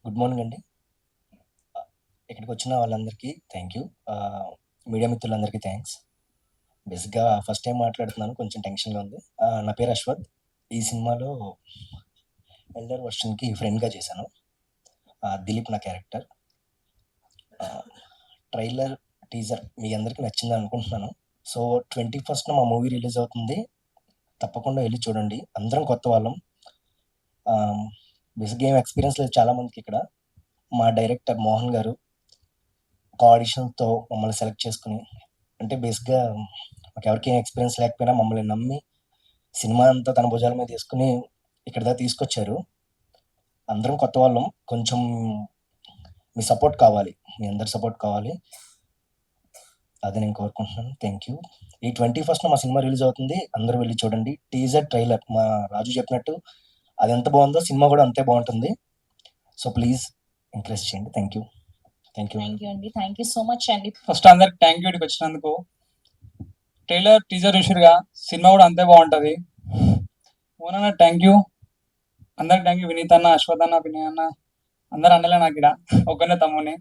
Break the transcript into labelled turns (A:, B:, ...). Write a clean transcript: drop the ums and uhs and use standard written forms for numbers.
A: Good morning అండి. ఇక్కడికి వచ్చిన వాళ్ళందరికీ థ్యాంక్ యూ. మీడియా మిత్రులందరికీ థ్యాంక్స్. బేసిక్‌గా ఫస్ట్ టైం మాట్లాడుతున్నాను. కొంచెం టెన్షన్‌గా ఉంది. నా పేరు అశ్వథ్. ఈ సినిమాలో ఎల్డర్ వర్షన్‌కి ఫ్రెండ్‌గా చేశాను. దిలీప్ నా క్యారెక్టర్. ట్రైలర్, టీజర్ మీ అందరికీ నచ్చిందని అనుకుంటున్నాను. సో 21న మా మూవీ రిలీజ్ అవుతుంది. తప్పకుండా వెళ్లి చూడండి. అందరం కొత్త వాళ్ళం. బేసిక్‌గా ఏం ఎక్స్‌పీరియన్స్ లేదు చాలా మందికి ఇక్కడ. మా డైరెక్టర్ మోహన్ గారు ఒక ఆడిషన్‌తో మమ్మల్ని సెలెక్ట్ చేసుకొని, అంటే బేసిక్‌గా మాకెవరికీ ఏం ఎక్స్‌పీరియన్స్ లేకపోయినా మమ్మల్ని నమ్మి సినిమా అంతా తన భుజాల మీద తీసుకొని ఇక్కడి దాకా తీసుకొచ్చారు. అందరం కొత్త వాళ్ళం. కొంచెం మీ సపోర్ట్ కావాలి. మీ అందరి సపోర్ట్ కావాలి. అది నేను కోరుకుంటున్నాను. Thank you. ఈ 21న మా సినిమా రిలీజ్ అవుతుంది. అందరూ వెళ్లి చూడండి. టీజర్, ట్రైలర్ మా రాజు చెప్పినట్టు అదెంత బావుందో సినిమా కూడా అంతే బావుంటుంది. సో ప్లీజ్ ఎంకరేజ్ చేయండి. Thank you. Thank you.
B: Thank you అండి. థ్యాంక్ యూ సో మచ్ అండి.
C: ఫస్ట్ అందరికి థ్యాంక్ యూ ఇక్కడికి వచ్చినందుకు. ట్రైలర్ టీజర్ చూసిరుగా, సినిమా కూడా అంతే బాగుంటుంది. ఓనన్న థ్యాంక్ యూ. అందరికి థ్యాంక్ యూ. వినీత్ అన్న, అశ్వథ్ అన్న, వినయ్ అన్న, అందరు అన్నలే నాకు ఇక్కడ. ఒక్కనే తమ్ముని.